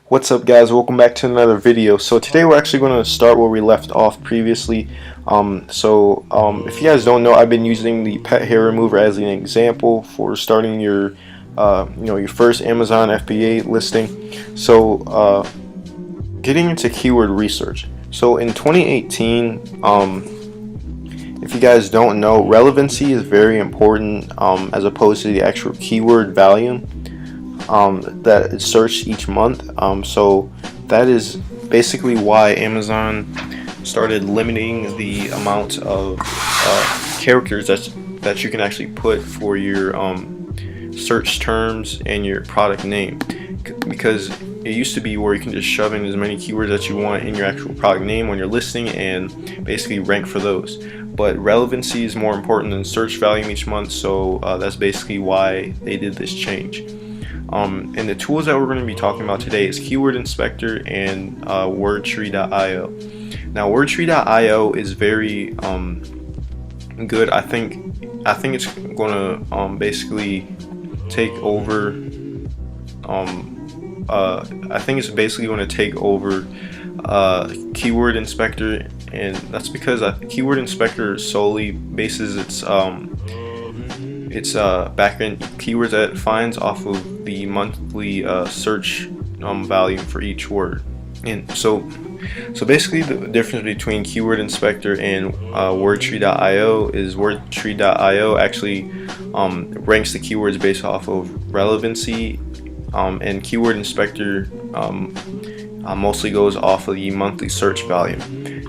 What's up, guys? Welcome back to another video. So today we're actually going to start where we left off previously. If you guys don't know, I've been using the pet hair remover as an example for starting your first Amazon FBA listing. Getting into keyword research. So in 2018, if you guys don't know, relevancy is very important as opposed to the actual keyword volume that is searched each month. So that is basically why Amazon started limiting the amount of characters that you can actually put for your search terms and your product name, because it used to be where you can just shove in as many keywords that you want in your actual product name on your listing and basically rank for those. But relevancy is more important than search volume each month, so that's basically why they did this change. And the tools that we're going to be talking about today is Keyword Inspector and Wordtree.io. Now, Wordtree.io is very good. I think it's going to basically take over. I think it's basically going to take over Keyword Inspector, and that's because Keyword Inspector solely bases its backend keywords that it finds off of the monthly search volume for each word. And so basically the difference between Keyword Inspector and Wordtree.io is Wordtree.io actually ranks the keywords based off of relevancy, and Keyword Inspector mostly goes off of the monthly search volume.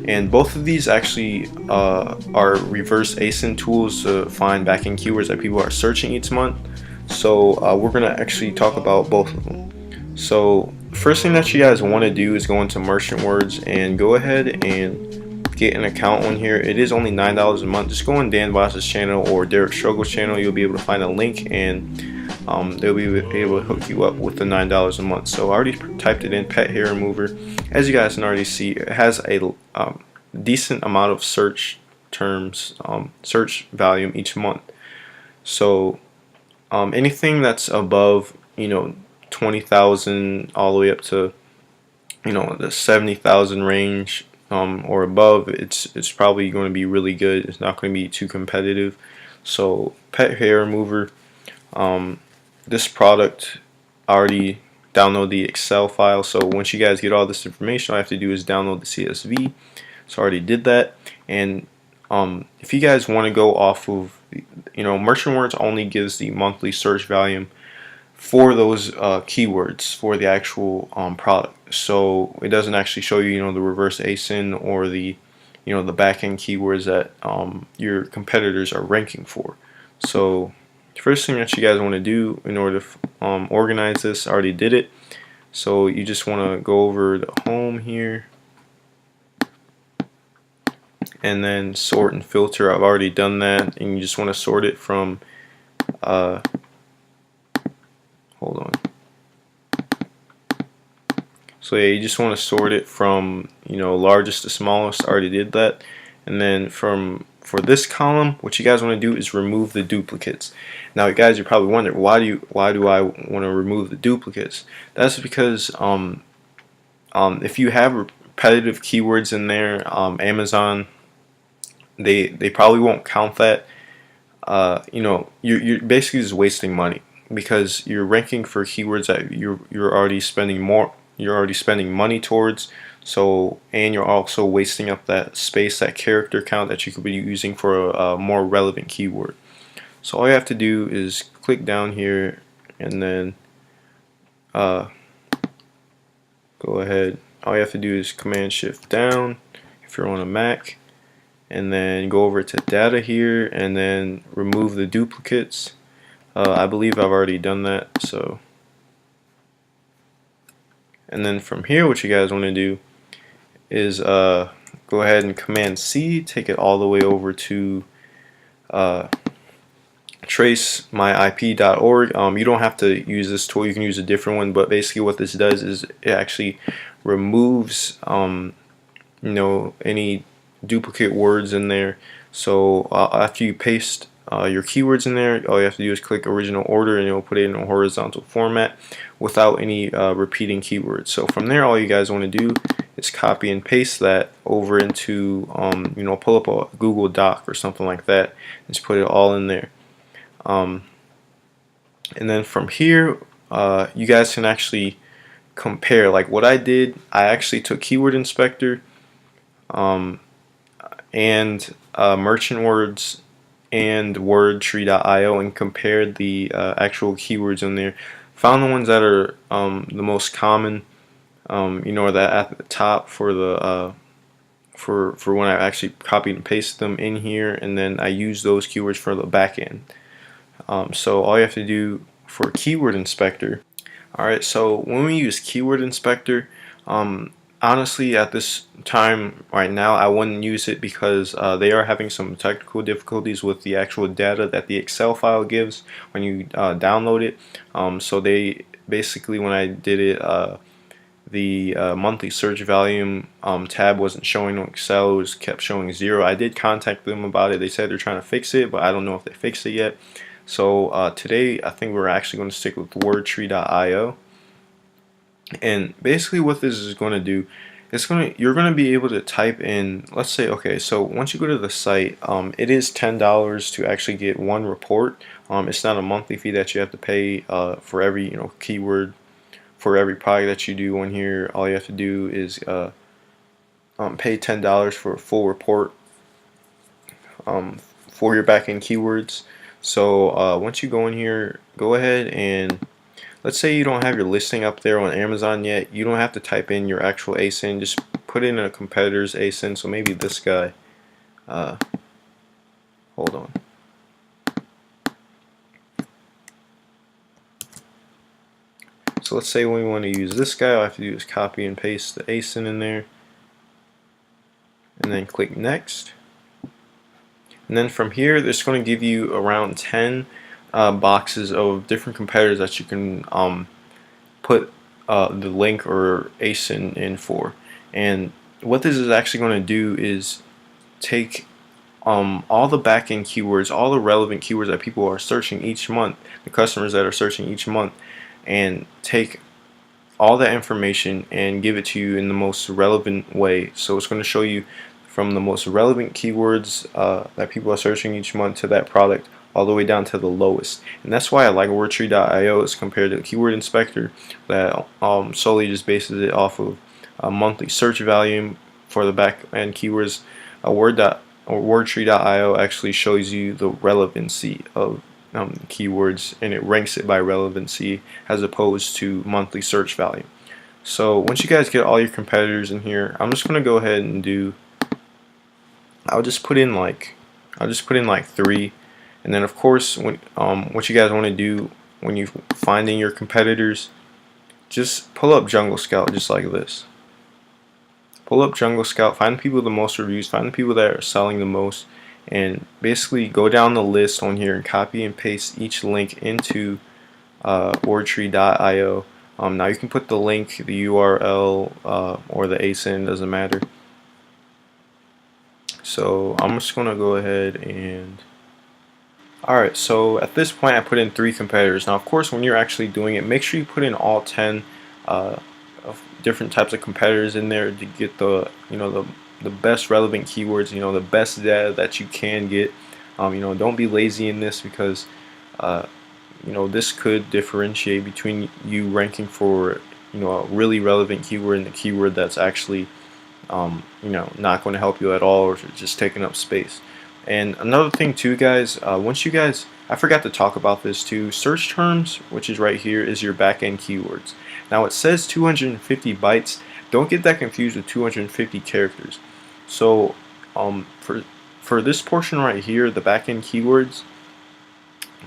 And both of these actually are reverse ASIN tools to find backend keywords that people are searching each month. So we're going to actually talk about both of them. So first thing that you guys want to do is go into Merchant Words and go ahead and get an account on here. It is only $9 a month. Just go on Dan Boss's channel or Derek Struggle's channel. You'll be able to find a link, and they'll be able to hook you up with the $9 a month. So I already typed it in, pet hair remover. As you guys can already see, it has a decent amount of search terms, search volume each month. So anything that's above 20,000 all the way up to the 70,000 range or above, it's probably going to be really good. It's not going to be too competitive. So pet hair remover, this product, I already download the Excel file. So once you guys get all this information, all you have to do is download the CSV. So I already did that. And if you guys want to go off of, Merchant Words only gives the monthly search volume for those keywords for the actual product. So it doesn't actually show you, the reverse ASIN or the, the backend keywords that your competitors are ranking for. So the first thing that you guys want to do in order to organize this, I already did it. So you just want to go over the home here and then sort and filter. I've already done that, and you just want to sort it from hold on. So yeah, you just want to sort it from largest to smallest. I already did that. And then for this column, what you guys want to do is remove the duplicates. Now, guys, you're probably wondering, why do I want to remove the duplicates? That's because if you have repetitive keywords in there, Amazon, they probably won't count that. You're basically just wasting money, because you're ranking for keywords that you're already spending money towards. So, and you're also wasting up that space, that character count that you could be using for a more relevant keyword. So all you have to do is click down here and then go ahead. All you have to do is Command Shift down if you're on a Mac, and then go over to data here and then remove the duplicates. I believe I've already done that. So, and then from here, what you guys want to do is go ahead and Command C, take it all the way over to tracemyip.org. You don't have to use this tool, you can use a different one, but basically what this does is it actually removes any duplicate words in there. So after you paste your keywords in there. All you have to do is click original order and it'll put it in a horizontal format without any repeating keywords. So from there, all you guys want to do is copy and paste that over into pull up a Google Doc or something like that and just put it all in there. And then from here, you guys can actually compare. Like what I did, I actually took Keyword Inspector and merchant words and wordtree.io and compared the actual keywords in there. Found the ones that are the most common, that at the top for the for when I actually copied and pasted them in here, and then I use those keywords for the back end. So all you have to do for Keyword Inspector. Alright, so when we use Keyword Inspector, honestly at this time right now I wouldn't use it because they are having some technical difficulties with the actual data that the Excel file gives when you download it. So they basically, when I did it, the monthly search volume tab wasn't showing on Excel. It was kept showing 0. I did contact them about it. They said they're trying to fix it, but I don't know if they fixed it yet. So today I think we're actually going to stick with wordtree.io. And basically what this is going to do, you're going to be able to type in, let's say, okay, so once you go to the site, it is $10 to actually get one report. It's not a monthly fee that you have to pay for every keyword, for every product that you do on here. All you have to do is pay $10 for a full report for your backend keywords. So once you go in here, go ahead and let's say you don't have your listing up there on Amazon yet. You don't have to type in your actual ASIN. Just put in a competitor's ASIN. So maybe this guy. Hold on. So let's say we want to use this guy. All I have to do is copy and paste the ASIN in there, and then click next. And then from here, it's going to give you around 10 boxes of different competitors that you can put the link or ASIN in for. And what this is actually going to do is take all the backend keywords, all the relevant keywords that people are searching each month, the customers that are searching each month, and take all that information and give it to you in the most relevant way. So it's going to show you from the most relevant keywords that people are searching each month to that product, all the way down to the lowest. And that's why I like wordtree.io as compared to the Keyword Inspector, that solely just bases it off of a monthly search volume for the back end keywords. Wordtree.io actually shows you the relevancy of keywords, and it ranks it by relevancy as opposed to monthly search value. So once you guys get all your competitors in here, I'm just going to go ahead and do, I'll just put in like 3. And then of course, when what you guys want to do when you finding your competitors, just pull up Jungle Scout just like this. Pull up Jungle Scout, find the people with the most reviews, find the people that are selling the most, and basically go down the list on here and copy and paste each link into wordtree.io. Now you can put the link, the URL, or the ASIN, doesn't matter. So I'm just going to go ahead and... Alright, so at this point I put in 3 competitors. Now of course when you're actually doing it, make sure you put in all 10 of different types of competitors in there to get the the best relevant keywords, the best data that you can get. Don't be lazy in this, because this could differentiate between you ranking for a really relevant keyword and the keyword that's actually not going to help you at all, or just taking up space. And another thing too, guys, I forgot to talk about this too, search terms, which is right here, is your back-end keywords. Now it says 250 bytes. Don't get that confused with 250 characters. So for this portion right here, the back-end keywords,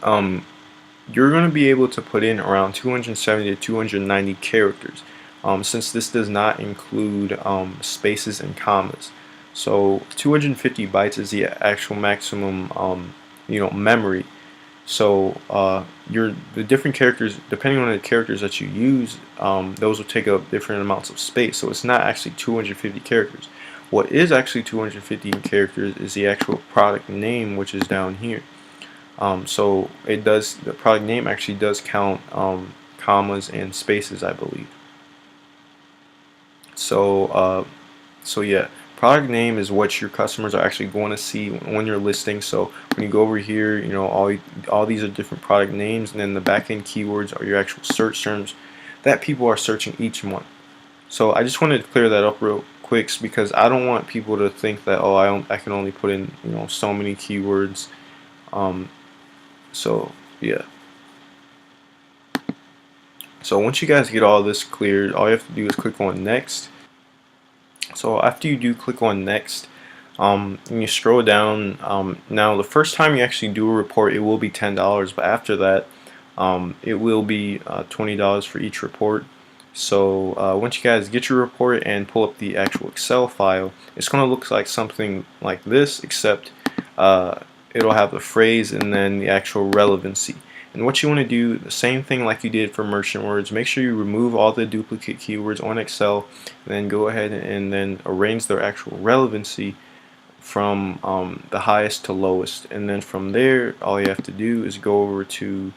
you're going to be able to put in around 270 to 290 characters, since this does not include spaces and commas. So 250 bytes is the actual maximum memory. So the different characters, depending on the characters that you use, those will take up different amounts of space. So it's not actually 250 characters. What is actually 250 characters is the actual product name, which is down here. So it does, the product name actually does count commas and spaces, I believe. So so yeah, product name is what your customers are actually going to see when you're listing. So when you go over here, you know, all these are different product names, and then the backend keywords are your actual search terms that people are searching each month. So I just wanted to clear that up real quick because I don't want people to think that, oh, I can only put in, you know, so many keywords. Um, so yeah. So once you guys get all this cleared, all you have to do is click on next. So after you do click on next, and you scroll down, now the first time you actually do a report, it will be $10, but after that, it will be $20 for each report. So once you guys get your report and pull up the actual Excel file, it's going to look like something like this, except it'll have the phrase and then the actual relevancy. And what you want to do, the same thing like you did for merchant words, make sure you remove all the duplicate keywords on Excel, and then go ahead and then arrange their actual relevancy from the highest to lowest. And then from there, all you have to do is go over to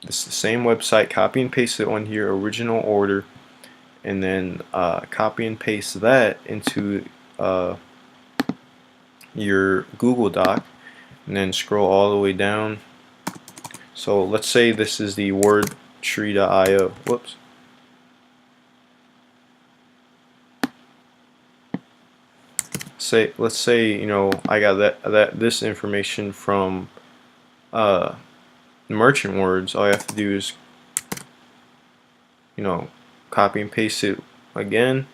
this the same website, copy and paste it on here, original order, and then copy and paste that into your Google Doc, and then scroll all the way down. So let's say this is the wordtree.io. Whoops. Let's say, you know, I got this information from merchant words. All you have to do is, you know, copy and paste it again,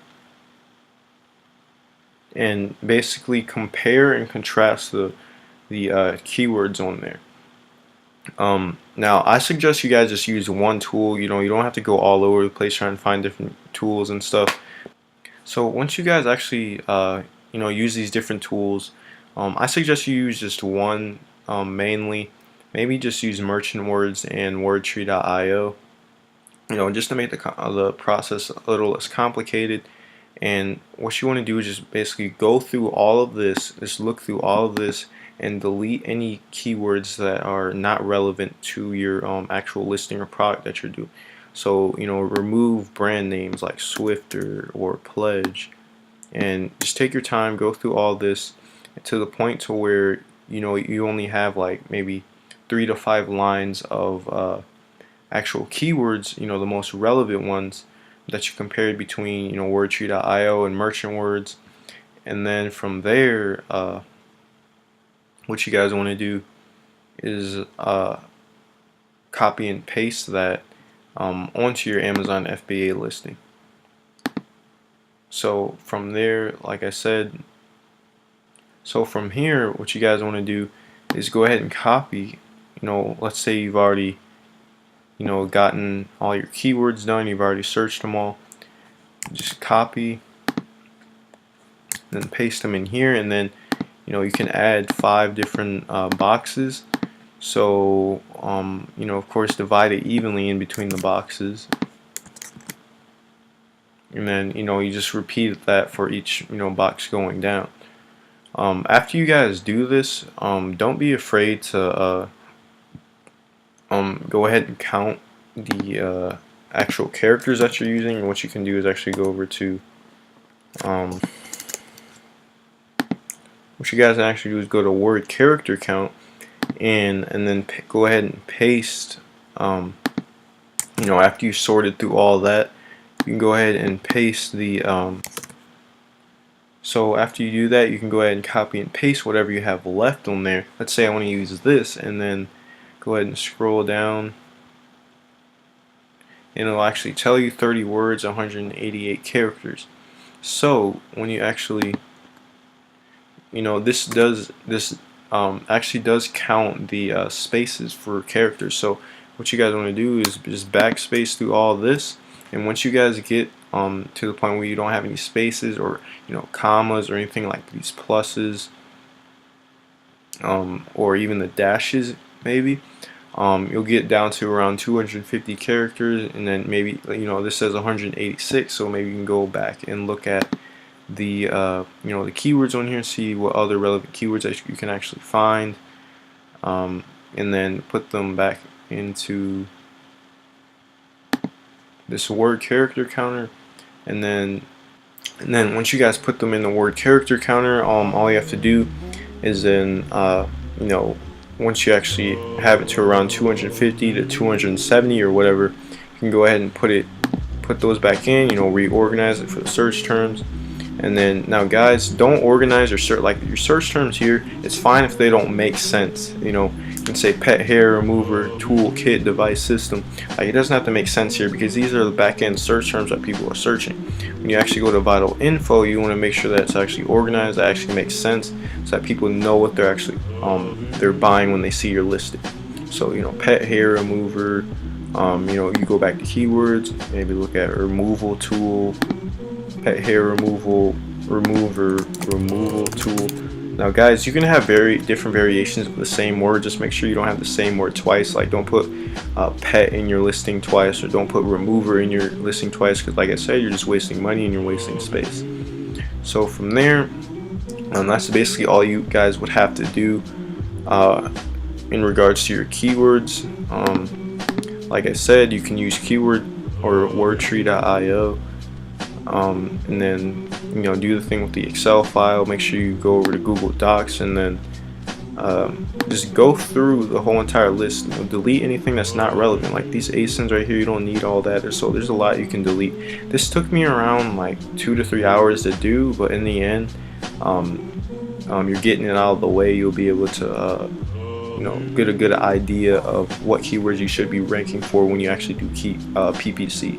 and basically compare and contrast the keywords on there. Now I suggest you guys just use one tool. You know, you don't have to go all over the place trying to find different tools and stuff. So once you guys actually you know, use these different tools, I suggest you use just one mainly. Maybe just use merchant words and wordtree.io, you know, just to make the process a little less complicated. And what you want to do is just basically go through all of this, just look through all of this, and delete any keywords that are not relevant to your actual listing or product that you're doing. So, you know, remove brand names like Swifter or Pledge, and just take your time, go through all this to the point to where, you know, you only have like maybe 3 to 5 lines of actual keywords, you know, the most relevant ones that you compared between, you know, wordtree.io and merchant words. And then from there, what you guys want to do is copy and paste that onto your Amazon FBA listing. So from there, like I said, so from here, what you guys want to do is go ahead and copy, you know, let's say you've already, you know, gotten all your keywords done, you've already searched them all, just copy, then paste them in here, and then, you know, you can add 5 different boxes. So you know, of course, divide it evenly in between the boxes, and then, you know, you just repeat that for each, you know, box going down. After you guys do this, don't be afraid to go ahead and count the actual characters that you're using. And what you can do is actually go over to what you guys actually do is go to word character count, and then go ahead and paste, you know, after you sorted through all that, you can go ahead and paste the so after you do that, you can go ahead and copy and paste whatever you have left on there. Let's say I want to use this, and then go ahead and scroll down, and it'll actually tell you 30 words, 188 characters. So when you actually, you know, this actually does count the spaces for characters. So what you guys want to do is just backspace through all this, and once you guys get to the point where you don't have any spaces or, you know, commas or anything like these pluses, or even the dashes maybe, you'll get down to around 250 characters, and then maybe, you know, this says 186, so maybe you can go back and look at the you know, the keywords on here and see what other relevant keywords that you can actually find. and then put them back into this word character counter, and then once you guys put them in the word character counter, all you have to do is then you know, once you actually have it to around 250 to 270 or whatever, you can go ahead and put those back in, you know, reorganize it for the search terms. And then now guys, don't organize your search terms here. It's fine if they don't make sense. You know, you can say pet hair remover, tool, kit, device, system. Like, it doesn't have to make sense here because these are the back-end search terms that people are searching. When you actually go to vital info, you want to make sure that it's actually organized, that actually makes sense, so that people know what they're actually they're buying when they see your listing. So, you know, pet hair remover. You know, you go back to keywords, maybe look at removal tool, pet hair removal, removal tool. Now guys, you can have different variations of the same word. Just make sure you don't have the same word twice. Like, don't put pet in your listing twice, or don't put remover in your listing twice, because like I said, you're just wasting money and you're wasting space. So from there, that's basically all you guys would have to do in regards to your keywords. Like I said, you can use keyword or wordtree.io, and then, you know, do the thing with the Excel file. Make sure you go over to Google Docs, and then just go through the whole entire list. You know, delete anything that's not relevant, like these ASINs right here. You don't need all that. So there's a lot you can delete. This took me around like 2 to 3 hours to do, but in the end, you're getting it out of the way. You'll be able to you know, get a good idea of what keywords you should be ranking for when you actually do PPC.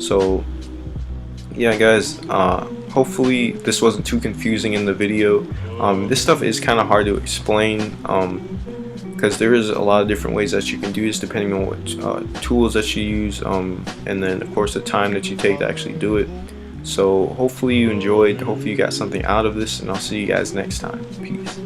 So yeah guys, hopefully this wasn't too confusing in the video. This stuff is kind of hard to explain because there is a lot of different ways that you can do this depending on what tools that you use, and then of course the time that you take to actually do it. So hopefully you enjoyed, hopefully you got something out of this, and I'll see you guys next time. Peace.